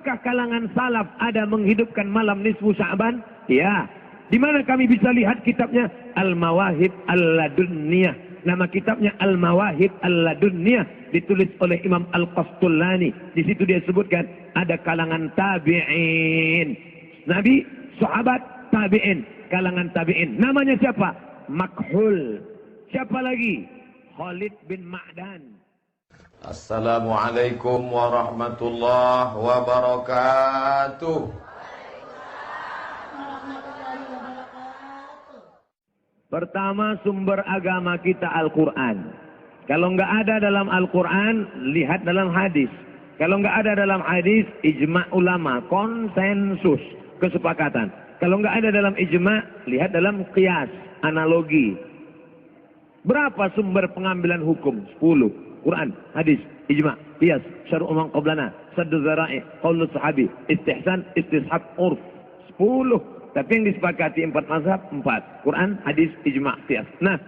Apakah kalangan salaf ada menghidupkan malam nisfu Sya'ban? Ya. Di mana kami bisa lihat kitabnya? Al-Mawahib Al-Ladunniyah. Nama kitabnya Al-Mawahib Al-Ladunniyah, ditulis oleh Imam Al-Qastullani. Di situ dia sebutkan ada kalangan tabi'in. Nabi, sahabat, tabi'in, kalangan tabi'in. Namanya siapa? Makhul. Siapa lagi? Khalid bin Ma'dan. Assalamualaikum warahmatullahi wabarakatuh. Pertama, sumber agama kita Al-Quran. Kalau nggak ada dalam Al-Quran, lihat dalam hadis. Kalau nggak ada dalam hadis, ijma' ulama, konsensus, kesepakatan. Kalau nggak ada dalam ijma', lihat dalam qiyas, analogi. Berapa sumber pengambilan hukum? 10. Quran, hadis, ijma', qiyas, syar'u man qablana, saddu dzara'i, qaulus sahabi, istihsan, istishab, urf. 10. Tapi yang disepakati 4 mazhab, 4. Quran, hadis, ijma', qiyas. Nah,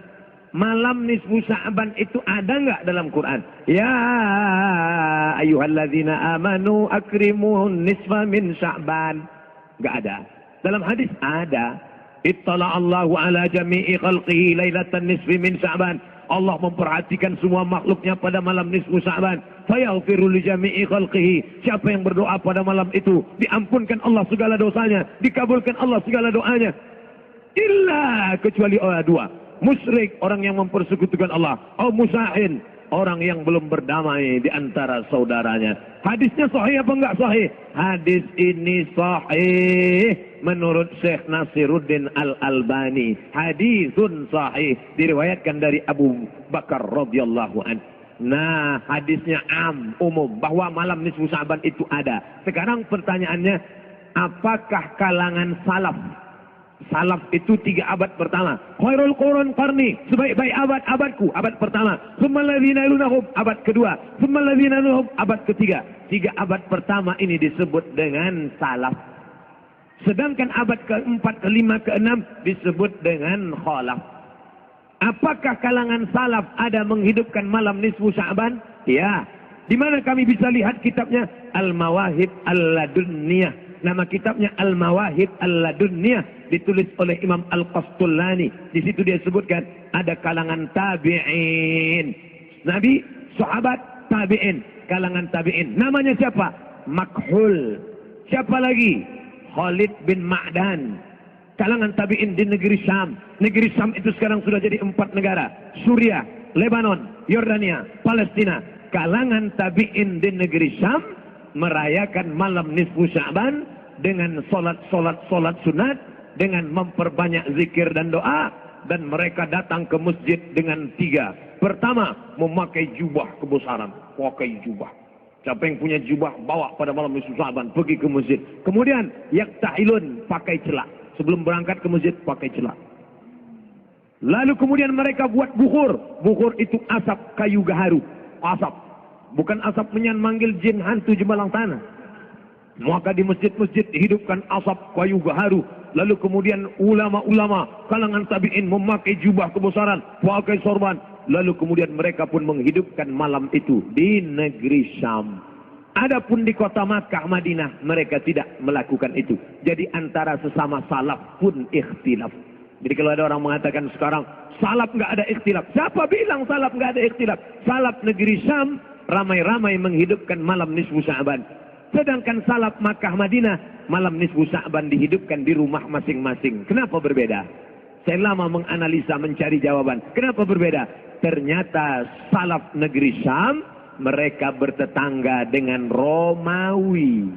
malam nisfu Sya'ban itu ada nggak dalam Quran? Ya ayyuhalladzina amanu akrimun nisfa min Sya'ban. Nggak ada. Dalam hadis ada. Ittala'allahu ala jami'i khalqihi lailatan nisfi min Sya'ban. Allah memperhatikan semua makhluknya pada malam nisfu Sya'ban. Fayaghfiru li jami'i khalqihi. Siapa yang berdoa pada malam itu, diampunkan Allah segala dosanya, dikabulkan Allah segala doanya. Illa, kecuali orang dua. Musyrik, orang yang mempersekutukan Allah. Atau musahin, orang yang belum berdamai di antara saudaranya. Hadisnya sahih apa enggak sahih? Hadis ini sahih menurut Syekh Nasiruddin Al-Albani. Hadisun sahih, diriwayatkan dari Abu Bakar radhiyallahu anhu. Nah, hadisnya umum bahwa malam nisfu Sya'ban itu ada. Sekarang pertanyaannya, apakah kalangan salaf? Salaf itu 3 abad pertama. Khairul qurun qarni, sebaik-baik abadku, abad pertama. Tsummal ladzina yalunahum, abad kedua. Tsummal ladzina yalunahum, abad ketiga. 3 abad pertama ini disebut dengan salaf. Sedangkan abad keempat, kelima, keenam disebut dengan khalaf. Apakah kalangan salaf ada menghidupkan malam nisfu Sya'ban? Ya. Di mana kami bisa lihat kitabnya? Al-Mawahib Al-Ladunniyah. Nama kitabnya Al-Mawahib Al-Ladunniyah, ditulis oleh Imam Al-Qastullani. Di situ dia sebutkan ada kalangan tabi'in. Nabi, sahabat, tabi'in, kalangan tabi'in. Namanya siapa? Makhul. Siapa lagi? Khalid bin Ma'dan. Kalangan tabi'in di negeri Syam. Negeri Syam itu sekarang sudah jadi 4 negara. Suriah, Lebanon, Yordania, Palestina. Kalangan tabi'in di negeri Syam merayakan malam nisfu Sya'ban dengan solat sunat, dengan memperbanyak zikir dan doa, dan mereka datang ke masjid dengan 3. Pertama, memakai jubah kebesaran, pakai jubah. Siapa yang punya jubah bawa pada malam nisfu Sya'ban, pergi ke masjid. Kemudian yaktahilun, pakai celak. Sebelum berangkat ke masjid pakai celak. Lalu kemudian mereka buat bukhur. Bukhur itu asap kayu gaharu, asap. Bukan asap menyan manggil jin hantu jembalang tanah. Maka di masjid-masjid dihidupkan asap kayu gaharu. Lalu kemudian ulama-ulama kalangan tabi'in memakai jubah kebesaran, pakai sorban. Lalu kemudian mereka pun menghidupkan malam itu di negeri Syam. Adapun di kota Makkah, Madinah, mereka tidak melakukan itu. Jadi antara sesama salaf pun ikhtilaf. Jadi kalau ada orang mengatakan sekarang salaf nggak ada ikhtilaf, siapa bilang salaf nggak ada ikhtilaf? Salaf negeri Syam ramai-ramai menghidupkan malam nisfu Sya'ban. Sedangkan salaf Makkah Madinah, malam nisfu Sya'ban dihidupkan di rumah masing-masing. Kenapa berbeda? Saya lama menganalisa, mencari jawaban. Kenapa berbeda? Ternyata salaf negeri Syam, mereka bertetangga dengan Romawi.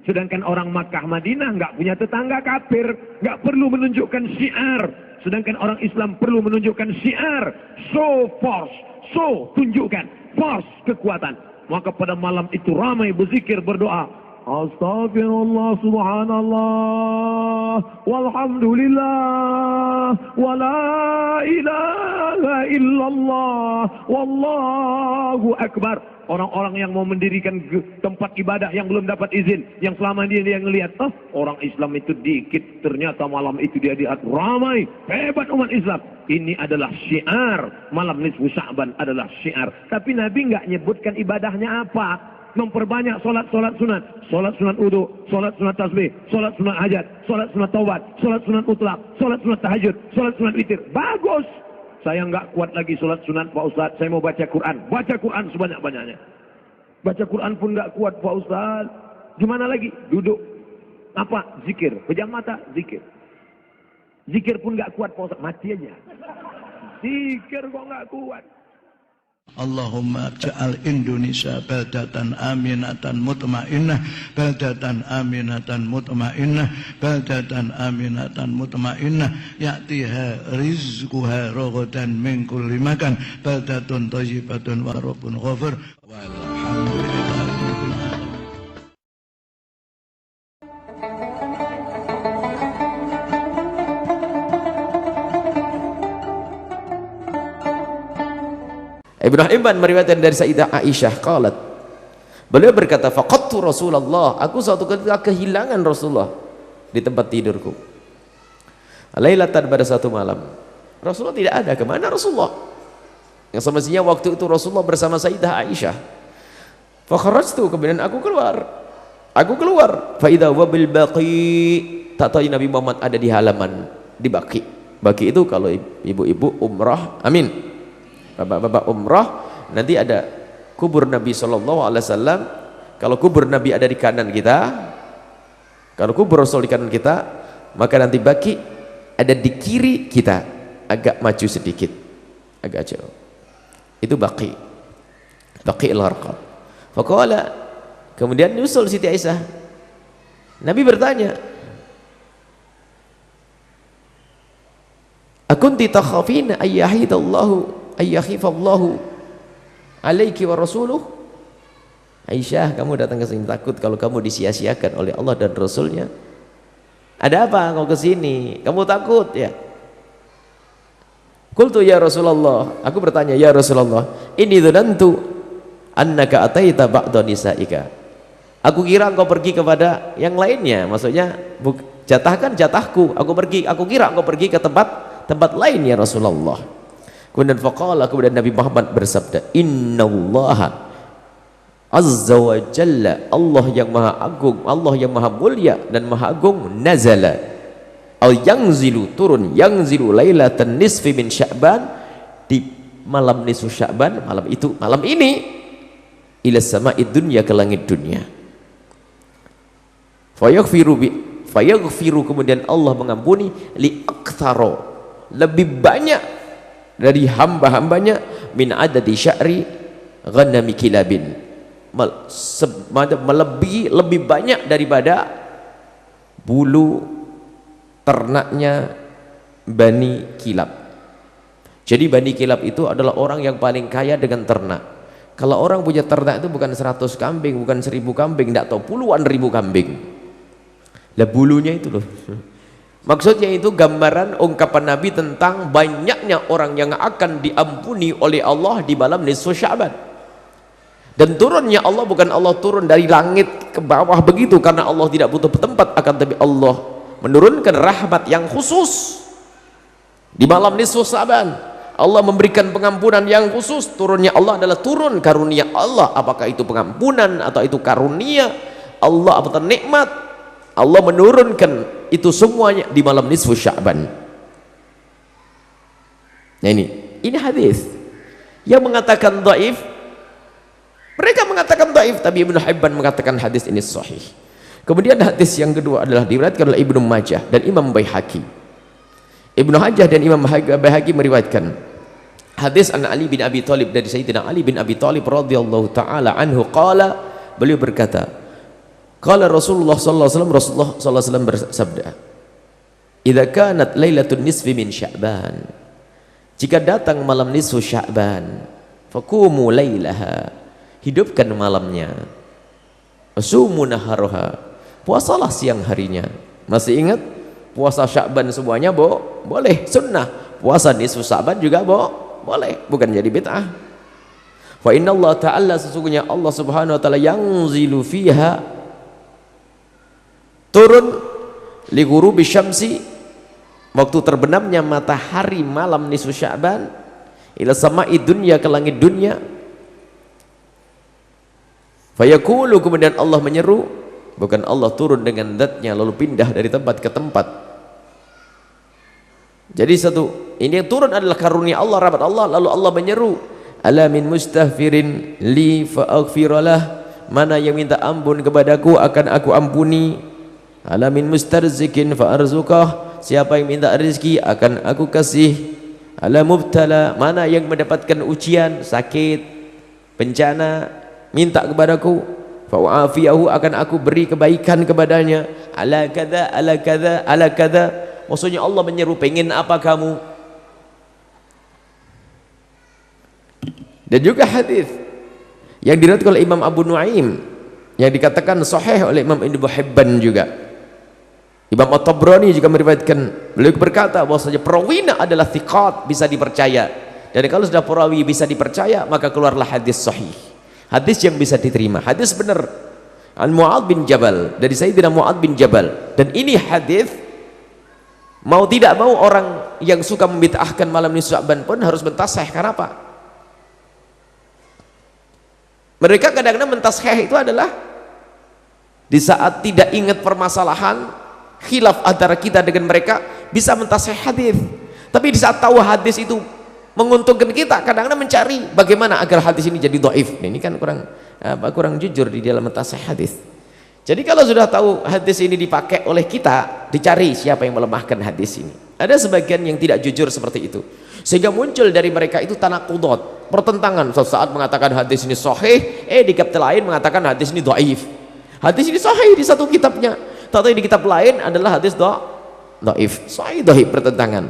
Sedangkan orang Makkah Madinah nggak punya tetangga kafir, nggak perlu menunjukkan syiar. Sedangkan orang Islam perlu menunjukkan syiar. So force, so tunjukkan. Force, kekuatan. Maka pada malam itu ramai berzikir, berdoa. Astagfirullah, subhanallah, walhamdulillah, wa la ilaha illallah, wallahu akbar. Orang-orang yang mau mendirikan tempat ibadah yang belum dapat izin, yang selama ini dia ngelihat, orang Islam itu dikit, ternyata malam itu dia lihat ramai, hebat umat Islam. Ini adalah syiar, malam nisfu Sya'ban adalah syiar. Tapi Nabi nggak nyebutkan ibadahnya apa. memperbanyak solat-solat sunat, solat sunat wudu, solat sunat tasbih, solat sunat hajat, solat sunat taubat, solat sunat mutlak, solat sunat tahajud, solat sunat witir. Bagus. Saya nggak kuat lagi solat sunat Pak Ustaz, saya mau baca Quran. Baca Quran sebanyak-banyaknya. Baca Quran pun nggak kuat Pak Ustaz. Gimana lagi? Duduk. Apa? Zikir. Pejam mata, zikir. Zikir pun nggak kuat Pak Ustaz, mati aja. Zikir kok nggak kuat. Allahumma ja'al Indonesia baldatan aminatan mutmainnah, baldatan aminatan mutmainnah, baldatan aminatan mutmainnah, ya'tiha rizquha ragadan min kulli makan, baldatun thayyibatun wa rabbun ghafur. Walhamdulillahi rabbil alamin. Ibnu Hibban meriwayatkan dari Sayyidah Aisyah qalat, beliau berkata, faqadtu Rasulullah, aku suatu ketika kehilangan Rasulullah di tempat tidurku. Lailatan, pada satu malam Rasulullah tidak ada. Kemana Rasulullah? Yang semestinya waktu itu Rasulullah bersama Sayyidah Aisyah. Fa kharajtu, kemudian aku keluar fa idza wabil baqi, tak tahu Nabi Muhammad ada di halaman di Baqi. Baqi itu kalau ibu-ibu umrah, amin, bapak-bapak umrah, nanti ada kubur Nabi SAW. Kalau kubur Nabi ada di kanan kita, kalau kubur Rasul di kanan kita, maka nanti Baqi ada di kiri kita, agak maju sedikit, agak jauh. Itu Baqi al-Gharqad. Faqala, kemudian nyusul Siti Aisyah. Nabi bertanya, akunti takhafina ayyahifallahu alaiki wa rasuluh? Aisyah, kamu datang ke sini takut kalau kamu disia-siakan oleh Allah dan Rasulnya? Ada apa kau ke sini? Kamu takut ya? Qultu ya Rasulullah, aku bertanya, ya Rasulullah, inni dzanantu annaka ataita ba'da nisaika. Aku kira engkau pergi kepada yang lainnya, maksudnya jatahkan jatahku, aku kira engkau pergi ke tempat lain ya Rasulullah. Kemudian faqala, kemudian Nabi Muhammad bersabda, innallaha azza wa jalla, Allah yang maha agung, Allah yang maha mulia dan maha agung, nazala al yanzilu, turun, yanzilu lailatan nisfi min Sya'ban, di malam nisfu Sya'ban, malam ini ila sama'id dunya, ke langit dunia. Fayaghfiru, kemudian Allah mengampuni li aktsara, lebih banyak dari hamba-hambanya, min adadi sya'ri ghanami kilabin, melebihi, lebih banyak daripada bulu ternaknya Bani Kilab. Jadi Bani Kilab itu adalah orang yang paling kaya dengan ternak. Kalau orang punya ternak itu bukan 100 kambing, bukan 1000 kambing, tidak tahu puluhan ribu kambing. Lah bulunya itu loh. Maksudnya itu gambaran ungkapan Nabi tentang banyaknya orang yang akan diampuni oleh Allah di malam nisfu Sya'ban. Dan turunnya Allah bukan Allah turun dari langit ke bawah begitu, karena Allah tidak butuh tempat, akan tapi Allah menurunkan rahmat yang khusus di malam nisfu Sya'ban. Allah memberikan pengampunan yang khusus. Turunnya Allah adalah turun karunia Allah, apakah itu pengampunan atau itu karunia Allah atau nikmat, Allah menurunkan itu semuanya di malam nisfu Sya'ban. Nah ini hadis yang mengatakan dhaif. Mereka mengatakan dhaif, tapi Ibnu Hibban mengatakan hadis ini sahih. Kemudian hadis yang kedua adalah diriwayatkan oleh Ibnu Majah dan Imam Baihaqi. Ibnu Majah dan Imam Baihaqi meriwayatkan hadis an Ali bin Abi Thalib, dari Sayyidina Ali bin Abi Thalib radhiyallahu taala anhu qala, beliau berkata, qala Rasulullah sallallahu alaihi wasallam, Rasulullah sallallahu alaihi wasallam bersabda, idza kanat lailatul nisfi min Sya'ban, jika datang malam nisfu Sya'ban, faqumu lailaha, hidupkan malamnya, wasumu naharaha, puasalah siang harinya. Masih ingat puasa Sya'ban semuanya boleh, sunnah. Puasa nisfu Sya'ban juga boleh, bukan jadi bid'ah. Fa inna Allah ta'ala, sesungguhnya Allah subhanahu wa ta'ala, yanzilu fiha, turun, li ghurubi syamsi, waktu terbenamnya matahari malam nisfu Sya'ban, ila sama'i dunya, ke langit dunia, Fayaqulu, kemudian Allah menyeru, bukan Allah turun dengan zatnya lalu pindah dari tempat ke tempat. Jadi ini yang turun adalah karunia Allah, rahmat Allah, lalu Allah menyeru, ala min mustaghfirin li fa'aghfiralah, mana yang minta ampun kepadaku akan aku ampuni. Ala min mustarzikin fa'arzukah, siapa yang minta rezeki akan aku kasih. Ala mubtala, mana yang mendapatkan ujian, sakit, bencana, minta kepadaku, fa'u'afiyahu, akan aku beri kebaikan kepadanya. Ala kada, ala kada, ala kada, maksudnya Allah menyeru, pengen apa kamu. Dan juga hadis yang diriwayatkan oleh Imam Abu Nuaim yang dikatakan sahih oleh Imam Ibnu Hibban juga. Imam At-Tabrani juga meriwayatkan, beliau berkata bahwasanya perawinya adalah thiqat, bisa dipercaya. Dan kalau sudah perawi bisa dipercaya, maka keluarlah hadis sahih, hadis yang bisa diterima, hadis benar. An Mu'adz bin Jabal, dari Sayyidina Mu'adz bin Jabal. Dan ini hadis, mau tidak mau orang yang suka membid'ahkan malam nisfu Sya'ban pun harus mentasih. Kenapa? Mereka kadang-kadang mentasih itu adalah di saat tidak ingat permasalahan, khilaf antara kita dengan mereka, bisa mentasih hadis. Tapi di saat tahu hadis itu menguntungkan kita, kadang-kadang mencari bagaimana agar hadis ini jadi dhaif. Ini kan kurang jujur di dalam mentasih hadis. Jadi kalau sudah tahu hadis ini dipakai oleh kita, dicari siapa yang melemahkan hadis ini. Ada sebagian yang tidak jujur seperti itu, sehingga muncul dari mereka itu tanaqudot, pertentangan. Suatu saat mengatakan hadis ini sahih, di kitab lain mengatakan hadis ini dhaif. Hadis ini sahih di satu kitabnya, tapi di kitab lain adalah hadis dhaif. Sahih dhaif, pertentangan.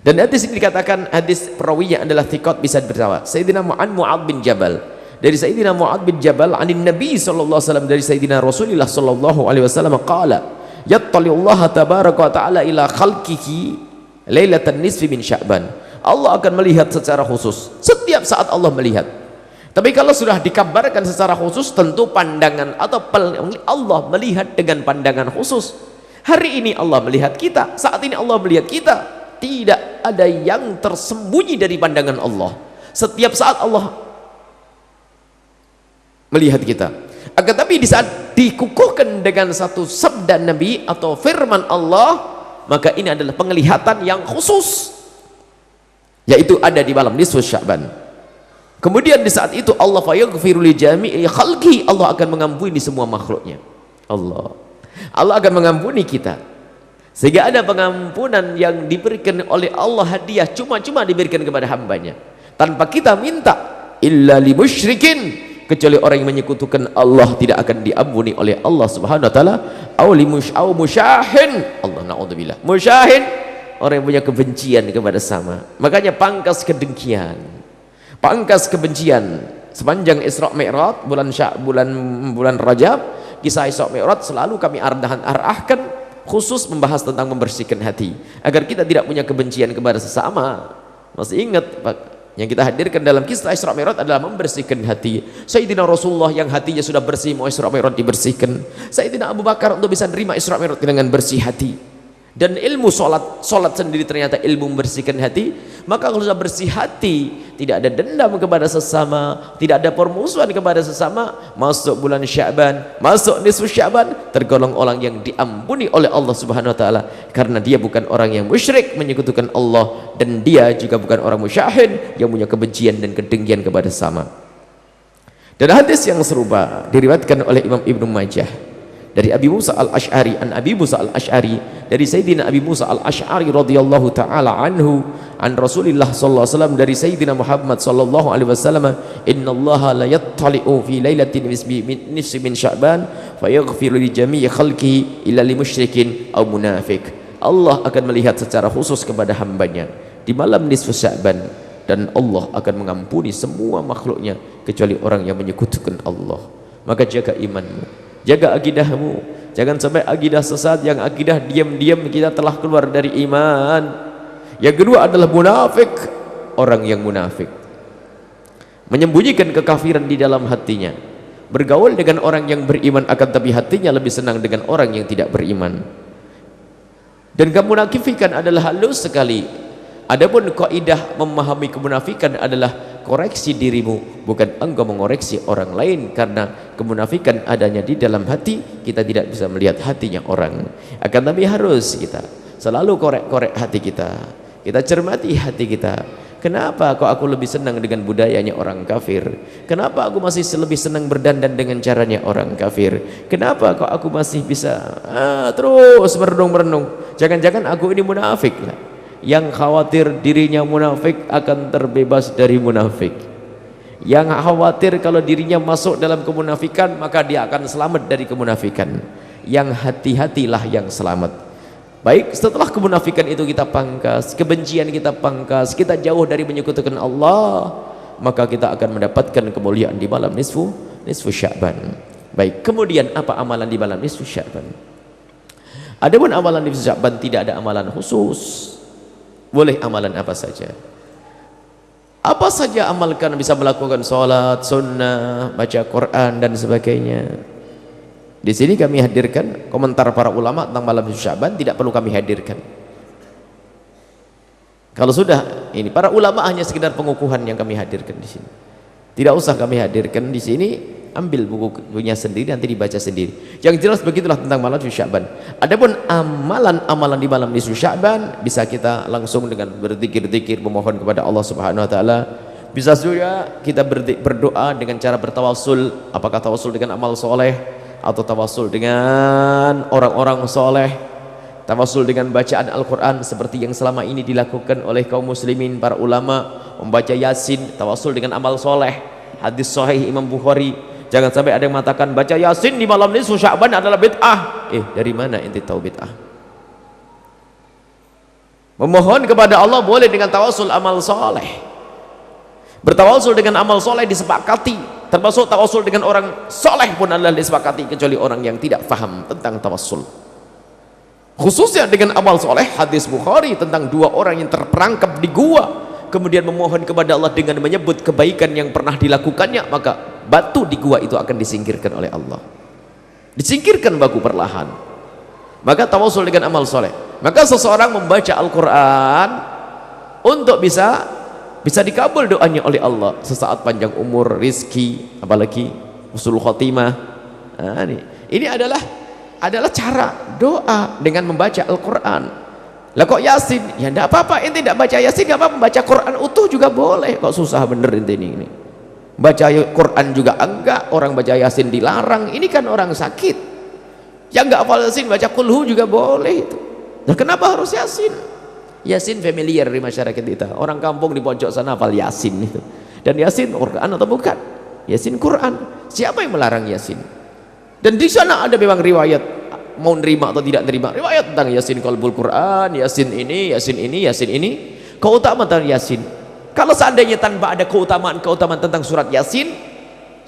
Dan hadis ini dikatakan hadis perawinya adalah thiqat, bisa bersama. Sayyidina Mu'adz bin Jabal, dari Sayyidina Mu'adz bin Jabal anin Nabi sallallahu alaihi wasallam, dari Sayyidina Rasulullah sallallahu alaihi wasallam qala, yattali'ullah tabaraka wa ta'ala ila khalqihi lailatan nisfi min Sya'ban. Allah akan melihat secara khusus, setiap saat Allah melihat. Tapi kalau sudah dikabarkan secara khusus, tentu pandangan atau Allah melihat dengan pandangan khusus. Hari ini Allah melihat kita, saat ini Allah melihat kita. Tidak ada yang tersembunyi dari pandangan Allah. Setiap saat Allah melihat kita. Akan tapi di saat dikukuhkan dengan satu sabda Nabi atau firman Allah, maka ini adalah penglihatan yang khusus, yaitu ada di malam nisfu Sya'ban. Kemudian di saat itu Allah fayaghfiru li jami'i khalqi, Allah akan mengampuni semua makhluknya. Allah akan mengampuni kita, sehingga ada pengampunan yang diberikan oleh Allah hadiah, cuma-cuma diberikan kepada hambanya tanpa kita minta. Illa li musyrikin, kecuali orang yang menyekutukan Allah tidak akan diampuni oleh Allah subhanahu wa ta'ala. Au musyahin, Allah na'udzubillah, musyahin, orang yang punya kebencian kepada sama. Makanya pangkas kedengkian, pangkas kebencian. Sepanjang Isra Mi'raj, bulan Rajab, kisah Isra Mi'raj selalu kami arahkan khusus membahas tentang membersihkan hati, agar kita tidak punya kebencian kepada sesama. Masih ingat yang kita hadirkan dalam kisah Isra Mi'raj adalah membersihkan hati. Sayyidina Rasulullah yang hatinya sudah bersih, mau Isra Mi'raj dibersihkan. Sayyidina Abu Bakar untuk bisa menerima Isra Mi'raj dengan bersih hati. Dan ilmu solat sendiri ternyata ilmu membersihkan hati. Maka kalau sudah bersih hati, tidak ada dendam kepada sesama, tidak ada permusuhan kepada sesama, masuk bulan Sya'ban, masuk nisfu Sya'ban, tergolong orang yang diampuni oleh Allah subhanahu wa ta'ala, karena dia bukan orang yang musyrik menyekutukan Allah, dan dia juga bukan orang musyahin yang punya kebencian dan kedengkian kepada sesama. Dan hadis yang serupa diriwayatkan oleh Imam Ibnu Majah dari Abi Musa al-Ash'ari, an Abi Musa al-Ash'ari, dari Sayyidina Abi Musa al-Ash'ari radhiyallahu ta'ala anhu, an Rasulillah sallallahu alaihi wasallam, dari Sayyidina Muhammad sallallahu alaihi wasallam, innallaha la yattali'u fi lailatin nisfi min Sya'ban fayaghfiru li jami'i khalqihi illa li musyrikin aw munafiq. Allah akan melihat secara khusus kepada hambanya di malam nisfu Sya'ban, dan Allah akan mengampuni semua makhluknya kecuali orang yang menyekutukan Allah. Maka jaga imanmu, jaga akidahmu, jangan sampai akidah sesat, yang akidah diam-diam kita telah keluar dari iman. Yang kedua adalah munafik, orang yang munafik menyembunyikan kekafiran di dalam hatinya, bergaul dengan orang yang beriman akan tapi hatinya lebih senang dengan orang yang tidak beriman. Dan kemunafikan adalah halus sekali. Adapun kaidah memahami kemunafikan adalah koreksi dirimu, bukan engkau mengoreksi orang lain, karena kemunafikan adanya di dalam hati. Kita tidak bisa melihat hatinya orang, akan tapi harus kita selalu korek-korek hati kita, kita cermati hati kita. Kenapa kok aku lebih senang dengan budayanya orang kafir? Kenapa aku masih lebih senang berdandan dengan caranya orang kafir? Kenapa kok aku masih bisa terus merenung-merenung? Jangan-jangan aku ini munafik lah. Yang khawatir dirinya munafik akan terbebas dari munafik. Yang khawatir kalau dirinya masuk dalam kemunafikan, maka dia akan selamat dari kemunafikan. Yang hati-hatilah yang selamat. Baik, setelah kemunafikan itu kita pangkas, kebencian kita pangkas, kita jauh dari menyekutukan Allah, maka kita akan mendapatkan kemuliaan di malam nisfu Sya'ban. Baik, kemudian apa amalan di malam nisfu Sya'ban? Adapun amalan nisfu Sya'ban tidak ada amalan khusus. Boleh amalan apa saja. Apa saja amalkan, bisa melakukan sholat, sunnah, baca Quran dan sebagainya. Di sini kami hadirkan komentar para ulama tentang malam nisfu Sya'ban, tidak perlu kami hadirkan. Kalau sudah ini para ulama hanya sekedar pengukuhan yang kami hadirkan di sini. Tidak usah kami hadirkan di sini, ambil bukunya sendiri nanti dibaca sendiri. Yang jelas begitulah tentang malam nisfu Sya'ban. Adapun amalan-amalan di malam nisfu Sya'ban bisa kita langsung dengan berzikir-zikir memohon kepada Allah Subhanahu wa taala. Bisa juga kita berdoa dengan cara bertawassul, apakah tawassul dengan amal soleh atau tawassul dengan orang-orang soleh, tawassul dengan bacaan Al-Quran seperti yang selama ini dilakukan oleh kaum muslimin, para ulama membaca Yasin, tawassul dengan amal soleh. Hadis sahih Imam Bukhari, jangan sampai ada yang mengatakan baca Yasin di malam nisfu Sya'ban adalah bid'ah. Dari mana ente tahu bid'ah? Memohon kepada Allah boleh dengan tawassul amal soleh. Bertawassul dengan amal soleh disepakati, termasuk tawassul dengan orang soleh pun adalah disepakati, kecuali orang yang tidak faham tentang tawassul. Khususnya dengan amal soleh, hadis Bukhari tentang dua orang yang terperangkap di gua, kemudian memohon kepada Allah dengan menyebut kebaikan yang pernah dilakukannya, maka batu di gua itu akan disingkirkan oleh Allah. Disingkirkan batu perlahan. Maka tawassul dengan amal soleh. Maka seseorang membaca Al-Quran untuk bisa dikabul doanya oleh Allah, sesaat panjang umur, rizki, apalagi husnul khotimah. Ini adalah cara doa dengan membaca Al-Quran. Lah kok Yasin? Ya enggak apa-apa, ente tidak baca Yasin enggak apa-apa, baca Quran utuh juga boleh. Kok susah bener ente ini. Baca Quran juga enggak, orang baca Yasin dilarang. Ini kan orang sakit. Yang enggak hafal Yasin baca kulhu juga boleh itu. Nah, kenapa harus Yasin? Yasin familiar di masyarakat kita. Orang kampung di pojok sana hafal Yasin itu. Dan Yasin Quran atau bukan? Yasin Quran. Siapa yang melarang Yasin? Dan di sana ada memang riwayat, mau nerima atau tidak nerima. Riwayat tentang Yasin qalbul Quran, Yasin ini, Yasin ini, Yasin ini. Keutamaan tentang Yasin. Kalau seandainya tanpa ada keutamaan tentang surat Yasin,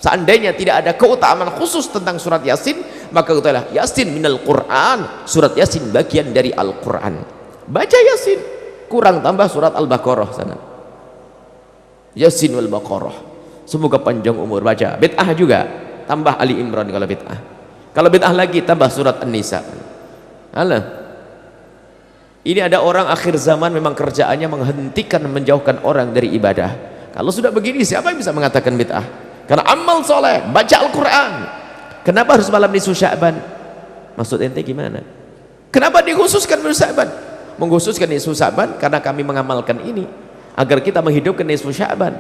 seandainya tidak ada keutamaan khusus tentang surat Yasin, maka katakanlah Yasin minal Quran. Surat Yasin bagian dari Al-Quran. Baca Yasin, kurang tambah surat Al-Baqarah sana. Yasin wal Baqarah. Semoga panjang umur baca. Bid'ah juga, tambah Ali Imran kalau bid'ah. Kalau bid'ah lagi tambah surat An-Nisa. Alah. Ini ada orang akhir zaman memang kerjaannya menghentikan, menjauhkan orang dari ibadah. Kalau sudah begini siapa yang bisa mengatakan bid'ah? Karena amal soleh, baca Al-Quran. Kenapa harus malam nisfu Sya'ban? Maksud ente gimana? Kenapa dikhususkan nisfu Sya'ban? Mengkhususkan nisfu Sya'ban karena kami mengamalkan ini agar kita menghidupkan nisfu Sya'ban.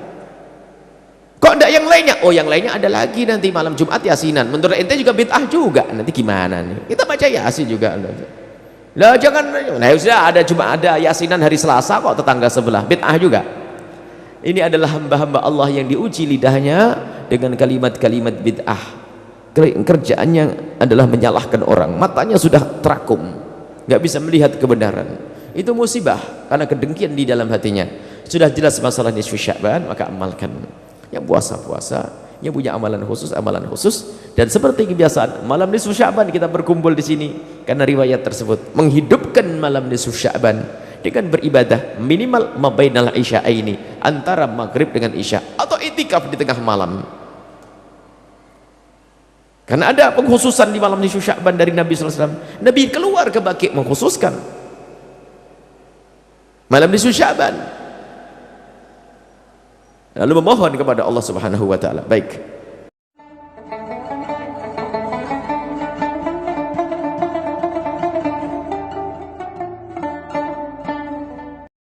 Kok enggak yang lainnya? Oh, yang lainnya ada lagi nanti malam Jumat Yasinan. Menurut ente juga bid'ah juga. Nanti gimana nih? Kita baca Yasin juga. Lah jangan, nah sudah ada Yasinan hari Selasa kok tetangga sebelah. Bid'ah juga. Ini adalah hamba-hamba Allah yang diuji lidahnya dengan kalimat-kalimat bid'ah. Kerjaannya adalah menyalahkan orang. Matanya sudah terakum. Nggak bisa melihat kebenaran. Itu musibah karena kedengkian di dalam hatinya. Sudah jelas masalah nisfu Sya'ban, maka amalkan. Yang puasa-puasa, yang punya amalan khusus. Dan seperti kebiasaan malam nisfu Sya'ban kita berkumpul di sini karena riwayat tersebut menghidupkan malam nisfu Sya'ban dengan beribadah minimal mabainal isya'aini, antara maghrib dengan isya, atau itikaf di tengah malam. Karena ada pengkhususan di malam nisfu Sya'ban dari Nabi SAW. Nabi keluar ke Baqi mengkhususkan malam nisfu Sya'ban. lalu memohon kepada Allah Subhanahu wa taala. Baik.